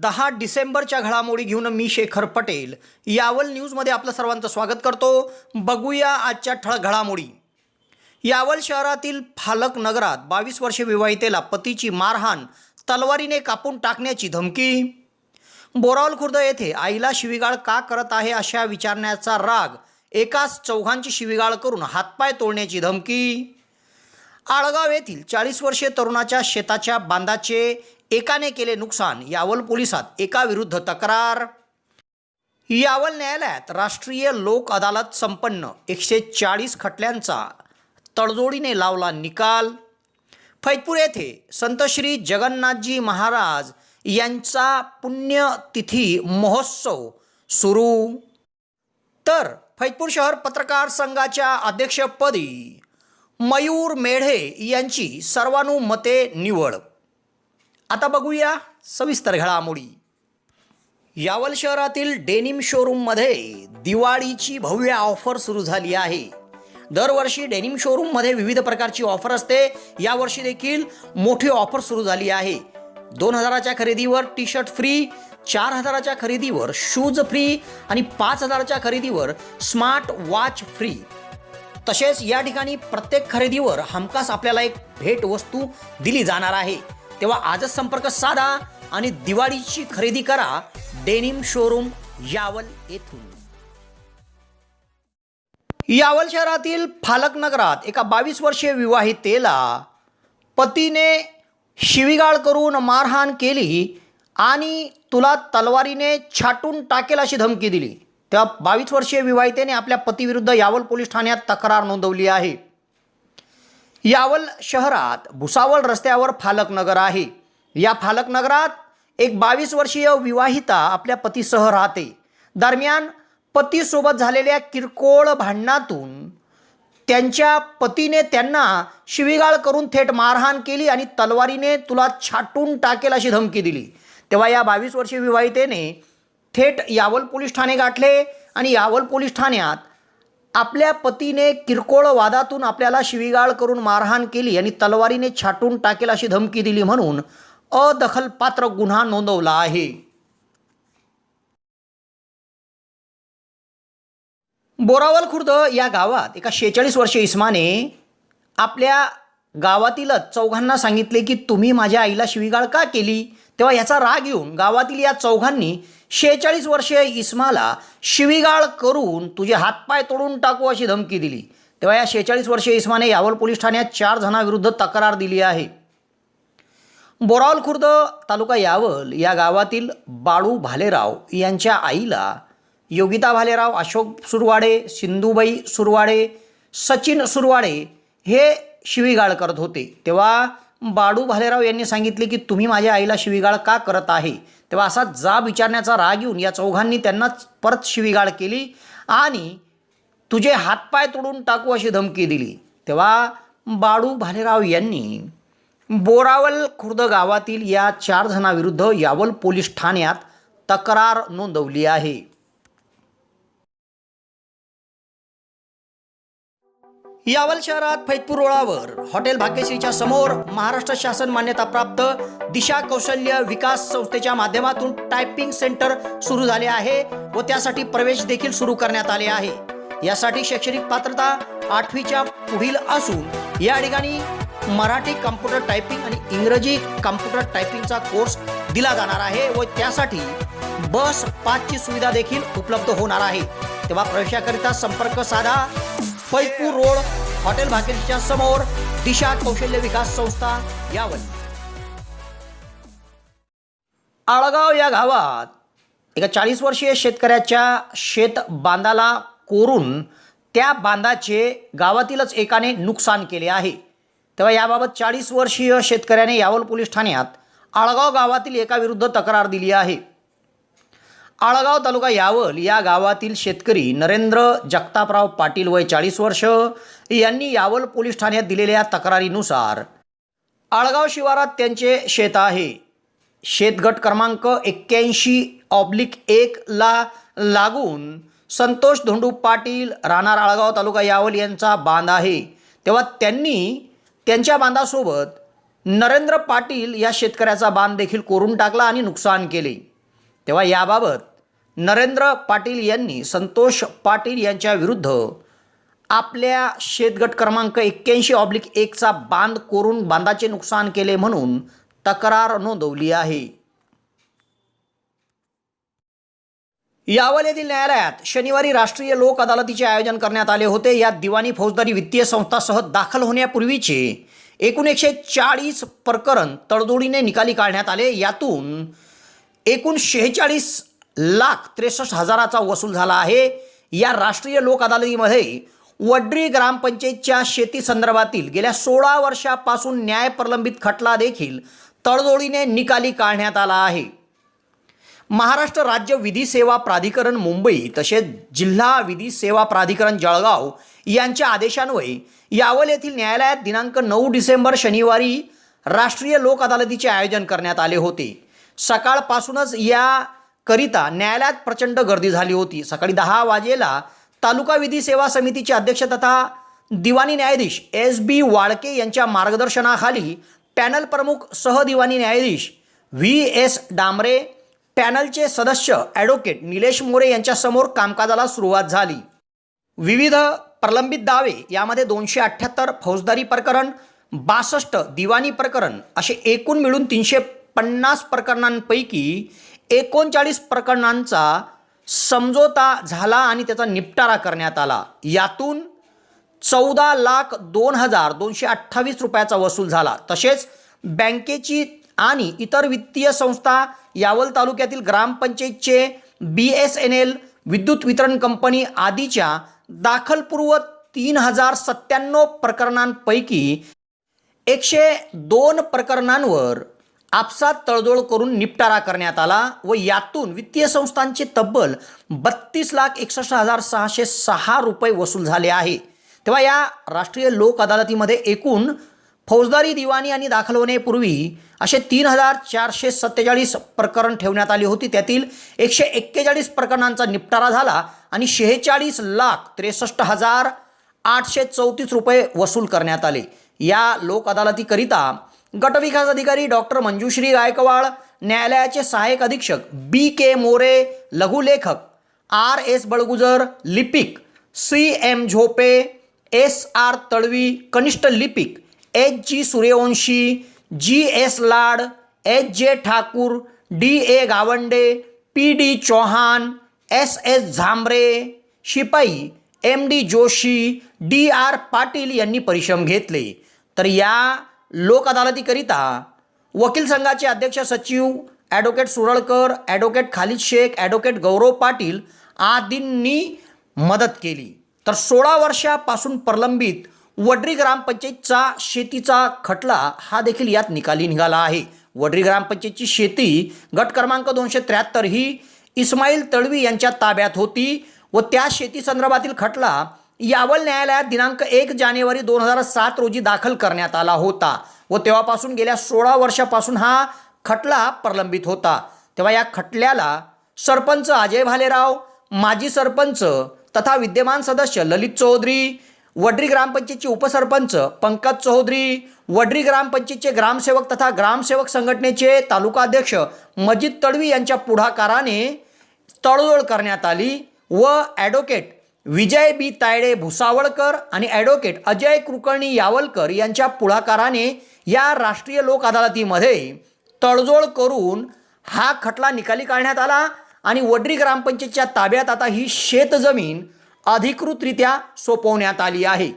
10 डिसेंबरच्या घडामोडी घेऊन मी शेखर पटेल यावल न्यूजमध्ये आपलं सर्वांचं स्वागत करतो। बघूया आजच्या ठळक घडामोडी। यावल शहरातील फालक नगरात 22 वर्षे विवाहितेला पतीची मारहाण, तलवारीने कापून टाकण्याची धमकी। बोरावल खुर्द येथे आईला शिवीगाळ का करत आहे अशा विचारण्याचा राग, एकाच चौघांची शिवीगाळ करून हातपाय तोडण्याची धमकी। आळगाव येथील 40 वर्षीय तरुणाच्या शेताच्या बांधाचे एकाने केले नुकसान, यावल पोलिसात एकाविरुद्ध तक्रार। यावल न्यायालयात राष्ट्रीय लोक अदालत संपन्न, 140 खटल्यांचा तडजोडीने लावला निकाल। फैजपूर येथे संत श्री जगन्नाथजी महाराज यांचा पुण्यतिथी महोत्सव सुरू। तर फैजपूर शहर पत्रकार संघाच्या अध्यक्षपदी मयूर मेढे यांची सर्वानुमते निवड। आता बघूया सविस्तर घडामोडी। यावल शहरातील डेनिम शोरूममध्ये दिवाळीची भव्य ऑफर सुरू झाली आहे। दरवर्षी डेनिम शोरूममध्ये विविध प्रकारची ऑफर असते, यावर्षी देखील मोठी ऑफर सुरू झाली आहे। 2000च्या खरेदीवर टी शर्ट फ्री, 4000च्या खरेदीवर शूज फ्री आणि 5000च्या खरेदीवर स्मार्ट वॉच फ्री। तसेच या ठिकाणी प्रत्येक खरेदीवर हमखास आपल्याला एक भेट वस्तू दिली जाणार आहे। तेव्हा आजच संपर्क साधा आणि दिवाळीची खरेदी करा डेनिम शोरूम यावल येथून। यावल शहरातील फालक नगरात एका 22 वर्षीय विवाहितेला पतीने शिवीगाळ करून मारहाण केली आणि तुला तलवारीने छाटून टाकेल अशी धमकी दिली। तेव्हा 22 वर्षीय विवाहितेने आपल्या पतीविरुद्ध यावल पोलीस ठाण्यात तक्रार नोंदवली आहे। यावल शहरात भुसावळ रस्त्यावर फालक नगर आहे। या फालक नगरात एक 22 वर्षीय विवाहिता आपल्या पतीसह राहते। दरम्यान पतीसोबत झालेल्या किरकोळ भांडणातून त्यांच्या पतीने त्यांना शिवीगाळ करून थेट मारहाण केली आणि तलवारीने तुला छाटून टाकेल अशी धमकी दिली। तेव्हा या 22 वर्षीय विवाहितेने थेट यावल पोलीस ठाणे गाठले आणि यावल पोलीस ठाण्यात आपल्या पतीने किरकोळ वादातून आपल्याला शिवीगाळ करून मारहाण केली आणि तलवारीने छाटून टाकेल अशी धमकी दिली म्हणून अदखलपात्र गुन्हा नोंदवला आहे। बोरावल खुर्द या गावात एका 46 वर्षीय इसमाने आपल्या गावातीलच चौघांना सांगितले की तुम्ही माझ्या आईला शिवीगाळ का केली। तेव्हा याचा राग येऊन गावातील या चौघांनी 46 वर्षीय इस्माला शिवीगाळ करून तुझे हातपाय तोडून टाकू अशी धमकी दिली। तेव्हा या 46 वर्षीय इस्माने यावल पोलीस ठाण्यात 4 जणांविरुद्ध तक्रार दिली आहे। बोरावल खुर्द तालुका यावल या गावातील बाळू भालेराव यांच्या आईला योगिता भालेराव, अशोक सुरवाडे, सिंधुबाई सुरवाडे, सचिन सुरवाडे हे शिवीगाळ करत होते। तेव्हा बाळू भालेराव यांनी सांगितले की तुम्ही माझ्या आईला शिवीगाळ का करत आहे। तेव्हा असा जाब विचारण्याचा राग येऊन या चौघांनी त्यांना परत शिवीगाळ केली आणि तुझे हातपाय तोडून टाकू अशी धमकी दिली। तेव्हा बाळू भालेराव यांनी बोरावल खुर्द गावातील या 4 जणांविरुद्ध यावल पोलीस ठाण्यात तक्रार नोंदवली आहे। यावल शहरात फैजपूर रोडावर हॉटेल भाग्यश्रीच्या समोर महाराष्ट्र शासन मान्यताप्राप्त दिशा कौशल्य विकास संस्थेच्या माध्यमातून टायपिंग सेंटर सुरू झाले आहे व त्यासाठी प्रवेश देखील सुरू करण्यात आले आहे। यासाठी शैक्षणिक पात्रता 8वीच्या पुढील असून या ठिकाणी मराठी कम्प्युटर टायपिंग आणि इंग्रजी कम्प्युटर टायपिंगचा कोर्स दिला जाणार आहे व त्यासाठी बस पासची सुविधा देखील उपलब्ध होणार आहे। तेव्हा प्रवेशाकरिता संपर्क साधा फैजपूर रोड हॉटेल भाग्यश्रीच्या समोर दिशा कौशल्य विकास संस्था यावल। आळगाव या गावात एका 40 वर्षीय शेतकऱ्याच्या शेत बांधाला कोरून त्या बांधाचे गावातीलच एकाने नुकसान केले आहे। तेव्हा याबाबत 40 वर्षीय शेतकऱ्याने यावल पोलीस ठाण्यात आळगाव गावातील एकाविरुद्ध तक्रार दिली आहे। आळगाव तालुका यावल या गावातील शेतकरी नरेंद्र जगतापराव पाटील वय 40 वर्ष यांनी यावल पोलीस ठाण्यात दिलेल्या तक्रारीनुसार आळगाव शिवारात त्यांचे शेत आहे। शेतगट क्रमांक 81/1 ला लागून संतोष धोंडू पाटील राहणार आळगाव तालुका यावल यांचा बांध आहे। तेव्हा त्यांनी त्यांच्या बांधासोबत नरेंद्र पाटील या शेतकऱ्याचा बांध देखील कोरून टाकला आणि नुकसान केले। तेव्हा याबाबत नरेंद्र पाटील यांनी संतोष पाटील यांच्या विरुद्ध आपल्या शेतगट क्रमांक 81/1चा बांध कोरून बांधाचे नुकसान केले म्हणून तक्रार नोंदवली आहे. यावल येथील न्यायालयात शनिवारी राष्ट्रीय लोक अदालतीचे आयोजन करण्यात आले होते. यात दिवाणी, फौजदारी, वित्तीय संस्थांसह दाखल होण्यापूर्वीचे एकूण 140 प्रकरण तडजोडीने निकाली काढण्यात आले. यातून एकूण 46,63,000चा वसूल झाला आहे. या राष्ट्रीय लोक अदालतीमध्ये वड्री ग्रामपंचायतच्या शेती संदर्भातील गेल्या 16 वर्षापासून न्याय प्रलंबित खटला देखील तडजोडीने निकाली काढण्यात आला आहे. महाराष्ट्र राज्य विधी सेवा प्राधिकरण मुंबई तसेच जिल्हा विधी सेवा प्राधिकरण जळगाव यांच्या आदेशान्वये यावल येथील न्यायालयात दिनांक 9 डिसेंबर शनिवारी राष्ट्रीय लोक अदालतीचे आयोजन करण्यात आले होते. सकाळपासूनच याकरिता न्यायालयात प्रचंड गर्दी झाली होती. सकाळी 10 वाजेला तालुका विधी सेवा समितीचे अध्यक्ष तथा दिवाणी न्यायाधीश SB वाळके यांच्या मार्गदर्शनाखाली पॅनल प्रमुख सहदिवाणी न्यायाधीश VS डांबरे, पॅनलचे सदस्य ॲडव्होकेट निलेश मोरे यांच्यासमोर कामकाजाला सुरुवात झाली. विविध प्रलंबित दावे यामध्ये 278 फौजदारी प्रकरण, 62 दिवाणी प्रकरण असे एकूण मिळून 350 प्रकरणांपैकी 39 प्रकरणांचा समझोता झाला आणि त्याचा निपटारा करण्यात आला. यातून 14,02,228 रुपयाचा वसूल झाला. तसेच बँकेची आणि इतर वित्तीय संस्था, यावल तालुक्यातील ग्रामपंचायतचे BSNL, विद्युत वितरण कंपनी आदीच्या दाखलपूर्व 3,097 प्रकरणांपैकी 102 प्रकरणांवर आपसात तडजोड करून निपटारा करण्यात आला व यातून वित्तीय संस्थांचे तब्बल 32,61,606 रुपये वसूल झाले आहे. तेव्हा या राष्ट्रीय लोक अदालतीमध्ये एकूण फौजदारी, दिवाणी आणि दाखल होण्यापूर्वी असे 3,447 प्रकरण ठेवण्यात आली होती. त्यातील 141 प्रकरणांचा निपटारा झाला आणि 46,63,834 रुपये वसूल करण्यात आले. या लोक अदालतीकरिता गटविकास अधिकारी डॉक्टर मंजुश्री गायकवाड, न्यायालयाचे सहाय्यक अधीक्षक BK मोरे, लघुलेखक RS बळगुजर, लिपिक CM झोपे, SR तळवी, कनिष्ठ लिपिक HG सूर्यवंशी, GS लाड, HJ Thakur, DA Gawande, PD Chauhan, SS Jhambare, शिपाई MD जोशी, DR पाटील यांनी परिश्रम घेतले. तर या लोक अदालतीकरिता वकील संघाचे अध्यक्ष सचिव advocate Suralkar, advocate Khalid Shaikh, advocate Gaurav Patil आदींनी मदत केली. तर 16 वर्षापासून प्रलंबित वड्री ग्रामपंचायतचा शेतीचा खटला हा देखील यात निकाली निघाला आहे. वड्री ग्रामपंचायतची शेती गट क्रमांक 273 ही इस्माईल तळवी यांच्या ताब्यात होती व त्या शेती संदर्भातील खटला यावल न्यायालयात दिनांक 1 जानेवारी 2007 रोजी दाखल करण्यात आला होता व तेव्हापासून गेल्या 16 वर्षापासून हा खटला प्रलंबित होता. तेव्हा या खटल्याला सरपंच अजय भालेराव, माजी सरपंच तथा विद्यमान सदस्य ललित चौधरी, वड्री ग्रामपंचायतचे उपसरपंच पंकज चौधरी, वड्री ग्रामपंचायतचे ग्रामसेवक तथा ग्रामसेवक संघटनेचे तालुका अध्यक्ष मजिद तळवी यांच्या पुढाकाराने तडजोड करण्यात आली व ॲडव्होकेट विजय B तायडे भुसावळकर आणि ॲडव्होकेट अजय कुलकर्णी यावलकर यांच्या पुढाकाराने या राष्ट्रीय लोक अदालतीमध्ये तडजोड करून हा खटला निकाली काढण्यात आला आणि वड्री ग्रामपंचायतच्या ताब्यात आता ही शेतजमीन अधिकृतरित्या सोपवण्यात आली आहे.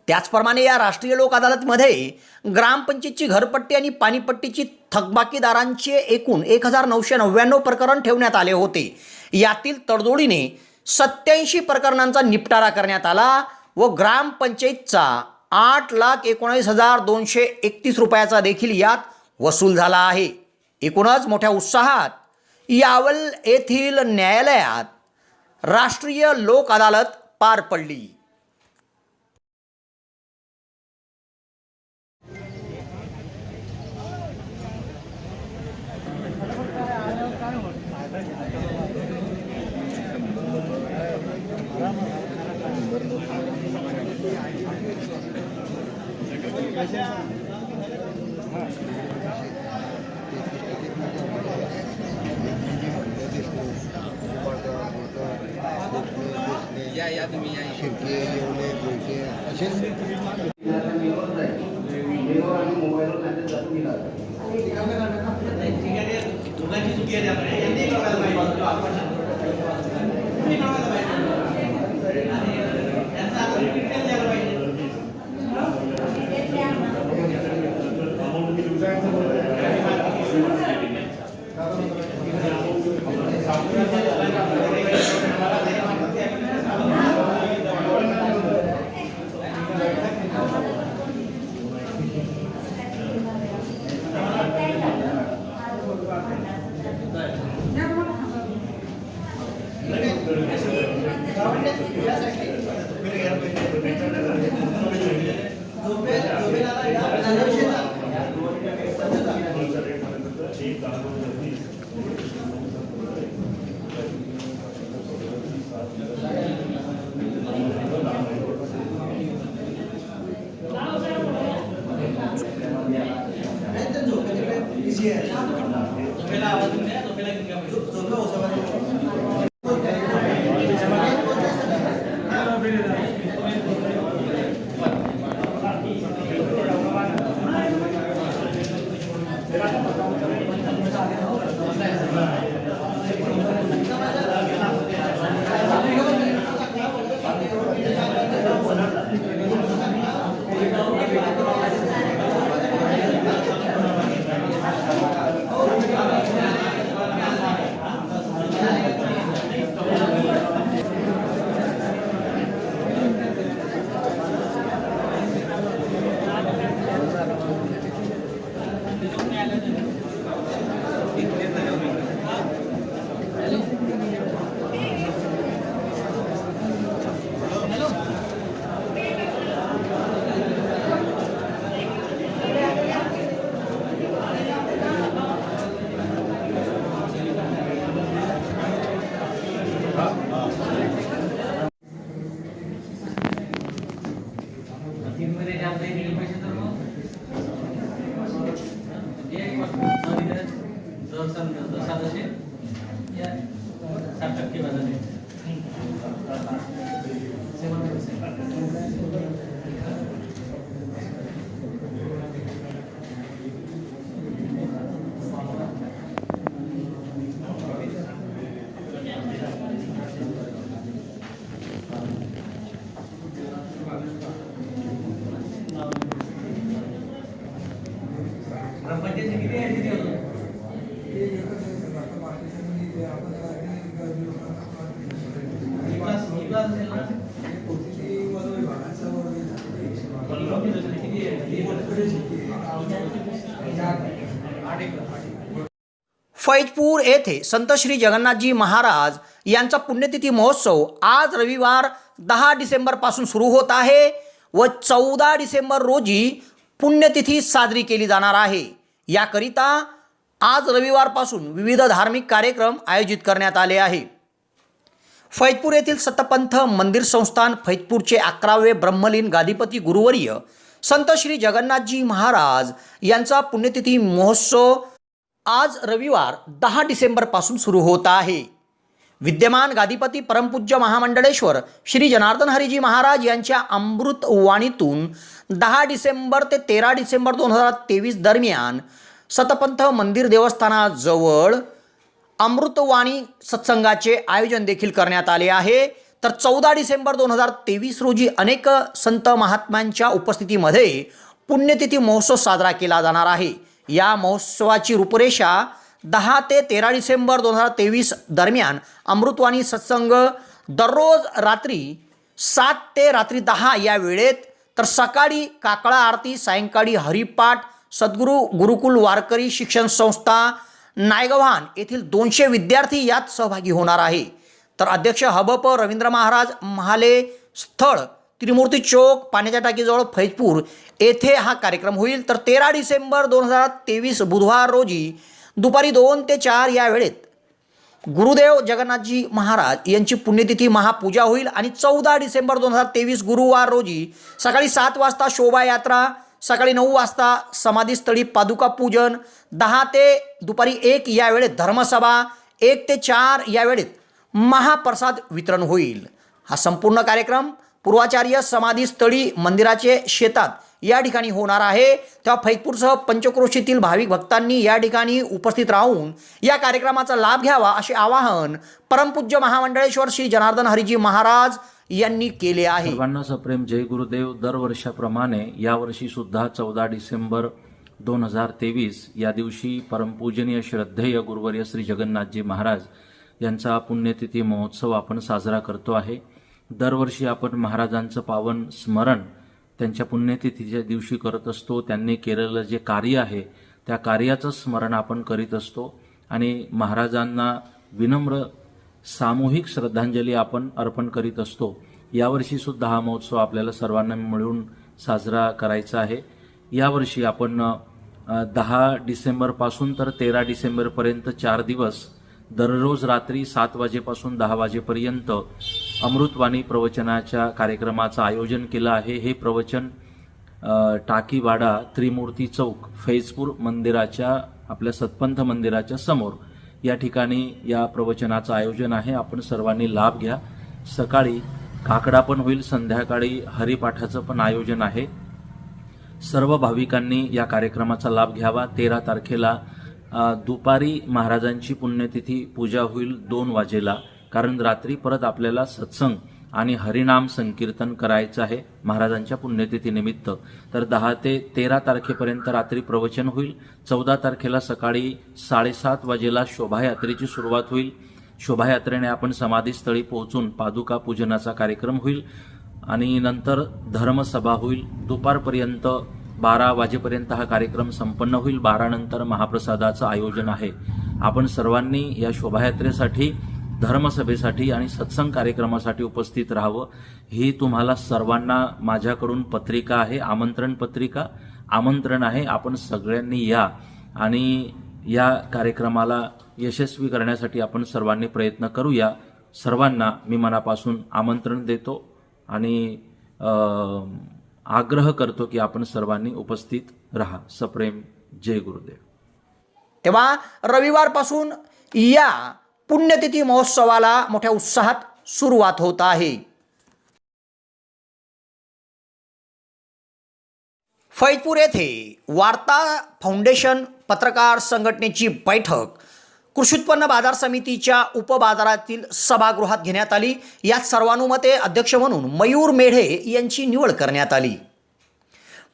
त्याचप्रमाणे या राष्ट्रीय लोक अदालतमध्ये ग्रामपंचायतची घरपट्टी आणि पाणीपट्टीची थकबाकीदारांचे एकूण 1,999 प्रकरण ठेवण्यात आले होते. यातील तडजोडीने 87 प्रकरणांचा निपटारा करण्यात आला व ग्रामपंचायतचा 8,19,231 रुपयाचा देखील यात वसूल झाला आहे. एकूणच मोठ्या उत्साहात यावल येथील न्यायालयात राष्ट्रीय लोक अदालत पार पडली. या तुम्ही या शिर्के येवले गोयटे असेच फैजपूर येथे संत श्री जगन्नाथजी महाराज यांचा पुण्यतिथी महोत्सव आज रविवार 10 डिसेंबरपासून सुरू होत आहे व 14 डिसेंबर रोजी पुण्यतिथी साजरी केली जाणार आहे। याकरिता आज रविवारपासून विविध धार्मिक कार्यक्रम आयोजित करण्यात आले आहे। फैजपूर येथील सतपंथ मंदिर संस्थान फैजपूरचे 11वे ब्रह्मलीन गादीपती गुरुवर्य संत श्री जगन्नाथजी महाराज यांचा पुण्यतिथी महोत्सव आज रविवार 10 डिसेंबरपासून सुरू होत आहे। विद्यमान गादीपती परमपूज्य महामंडळेश्वर श्री जनार्दन हरीजी महाराज यांच्या अमृत वाणीतून 10 डिसेंबर ते 13 डिसेंबर 2023 दरम्यान सतपंथ मंदिर देवस्थानाजवळ अमृतवाणी सत्संगाचे आयोजन देखील करण्यात आले आहे। तर 14 डिसेंबर 2023 रोजी अनेक संत महात्म्यांच्या उपस्थितीमध्ये पुण्यतिथी महोत्सव साजरा केला जाणार आहे। या महोत्सवाची रूपरेषा 10 ते 13 डिसेंबर 2023 दरम्यान अमृतवाणी सत्संग दररोज रात्री 7 ते रात्री 10 या वेळेत, तर सकाळी काकळा आरती, सायंकाळी हरिपाठ, सद्गुरू गुरुकुल वारकरी शिक्षण संस्था नायगव्हाण येथील 200 विद्यार्थी यात सहभागी होणार आहे। तर अध्यक्ष हबप रवींद्र महाराज महाले, स्थळ त्रिमूर्ती चौक पाण्याच्या टाकीजवळ फैजपूर येथे हा कार्यक्रम होईल। तर 13 डिसेंबर 2023 बुधवार रोजी दुपारी 2 ते 4 या वेळेत गुरुदेव जगन्नाथजी महाराज यांची पुण्यतिथी महापूजा होईल आणि 14 डिसेंबर 2023 गुरुवार रोजी सकाळी 7 वाजता शोभायात्रा, सकाळी 9 वाजता समाधीस्थळी पादुका पूजन, 10 ते दुपारी 1 या वेळेत धर्मसभा, 1 ते 4 या वेळेत महाप्रसाद वितरण होईल। हा संपूर्ण कार्यक्रम पूर्वाचार्य समाधीस्थळी मंदिराचे शेतात या ठिकाणी होणार आहे। तेव्हा फैजपूरसह पंचक्रोशीतील भाविक भक्तांनी या ठिकाणी उपस्थित राहून या कार्यक्रमाचा लाभ घ्यावा असे आवाहन परमपूज्य महामंडळेश्वर श्री जनार्दन हरिजी महाराज यांनी केले आहे। सर्वांना सप्रेम जय गुरुदेव। दरवर्षाप्रमाणे यावर्षी सुद्धा 14 डिसेंबर 2023 या दिवशी परमपूजनीय श्रद्धेय गुरुवर्य श्री जगन्नाथजी महाराज यांचा पुण्यतिथी महोत्सव आपण साजरा करतो आहे। दरवर्षी आपण महाराजांचं पावन स्मरण त्यांच्या पुण्यतिथीच्या दिवशी करत असतो। त्यांनी केलेलं जे कार्य आहे त्या कार्याचं स्मरण आपण करीत असतो आणि महाराजांना विनम्र सामूहिक श्रद्धांजली आपण अर्पण करीत असतो। यावर्षी सुद्धा हा महोत्सव आपल्याला सर्वांना मिळून साजरा करायचा आहे। यावर्षी आपण 10 डिसेंबरपासून तर 13 डिसेंबरपर्यंत 4 दिवस दररोज रात्री 7 वाजेपासून 10 वाजेपर्यंत अमृतवाणी प्रवचनाच्या कार्यक्रमाचं आयोजन केलं आहे। हे प्रवचन टाकीवाडा त्रिमूर्ती चौक फैजपूर मंदिराच्या आपल्या सतपंथ मंदिराच्या समोर या ठिकाणी या प्रवचनाचं आयोजन आहे। आपण सर्वांनी लाभ घ्या। सकाळी काकडा पण होईल, संध्याकाळी हरिपाठाचं पण आयोजन आहे। सर्व भाविकांनी या कार्यक्रमाचा लाभ घ्यावा। 13 तारखेला दुपारी महाराजांची पुण्यतिथी पूजा होईल 2 वाजेला, कारण रात्री परत आपल्याला सत्संग आणि हरिनाम संकीर्तन करायचं आहे महाराजांच्या पुण्यतिथीनिमित्त। तर 10 ते 13 तारखेपर्यंत रात्री प्रवचन होईल। 14 तारखेला सकाळी 7:30 वाजेला शोभायात्रेची सुरुवात होईल। शोभायात्रेने आपण समाधीस्थळी पोहोचून पादुका पूजनाचा कार्यक्रम होईल आणि नंतर धर्मसभा होईल। दुपारपर्यंत 12 वाजेपर्यंत हा कार्यक्रम संपन्न होईल। 12 नंतर महाप्रसादाचं आयोजन आहे। आपण सर्वांनी या शोभायात्रेसाठी, धर्मसभेसाठी आणि सत्संग कार्यक्रमासाठी उपस्थित राहावं। ही तुम्हाला सर्वांना माझ्याकडून पत्रिका आहे, आमंत्रण पत्रिका, आमंत्रण आहे। आपण सगळ्यांनी या आणि या कार्यक्रमाला यशस्वी करण्यासाठी आपण सर्वांनी प्रयत्न करूया। सर्वांना मी मनापासून आमंत्रण देतो आणि आग्रह करतो की आपण सर्वांनी उपस्थित राहा। सप्रेम जय गुरुदेव। तेव्हा रविवारपासून या पुण्यतिथी महोत्सवाला मोठ्या उत्साहात सुरुवात होत आहे। फैजपूर येथे वार्ता फाउंडेशन पत्रकार संघटनेची बैठक कृषी उत्पन्न बाजार समितीच्या उपबाजारातील सभागृहात घेण्यात आली। यात सर्वानुमते अध्यक्ष म्हणून मयूर मेढे यांची निवड करण्यात आली।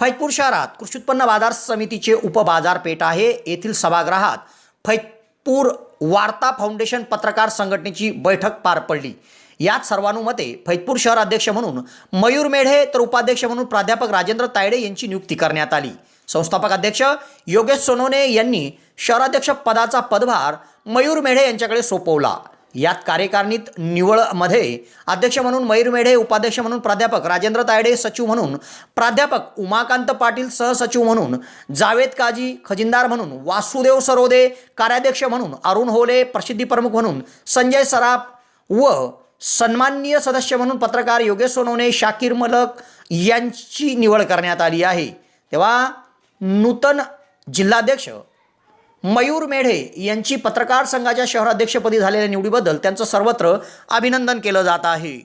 फैजपूर शहरात कृषी उत्पन्न बाजार समितीचे उपबाजारपेठ आहे। येथील सभागृहात फैजपूर वार्ता फाउंडेशन पत्रकार संघटनेची बैठक पार पडली। यात सर्वानुमते फैजपूर शहर अध्यक्ष म्हणून मयूर मेढे तर उपाध्यक्ष म्हणून प्राध्यापक राजेंद्र तायडे यांची नियुक्ती करण्यात आली। संस्थापक अध्यक्ष योगेश सोनवणे यांनी शहराध्यक्ष पदाचा पदभार मयूर मेढे यांच्याकडे सोपवला। यात कार्यकारिणीत निवडमध्ये अध्यक्ष म्हणून मयूर मेढे, उपाध्यक्ष म्हणून प्राध्यापक राजेंद्र तायडे, सचिव म्हणून प्राध्यापक उमाकांत पाटील, सहसचिव म्हणून जावेद काजी, खजिनदार म्हणून वासुदेव सरोदे, कार्याध्यक्ष म्हणून अरुण होले, प्रसिद्धी प्रमुख म्हणून संजय सराफ व सन्माननीय सदस्य म्हणून पत्रकार योगेश सोनवणे, शाकीर मलक यांची निवड करण्यात आली आहे। तेव्हा नूतन जिल्हाध्यक्ष मयूर मेढे यांची पत्रकार संघाच्या शहराध्यक्षपदी झालेल्या निवडीबद्दल त्यांचं सर्वत्र अभिनंदन केलं जात आहे।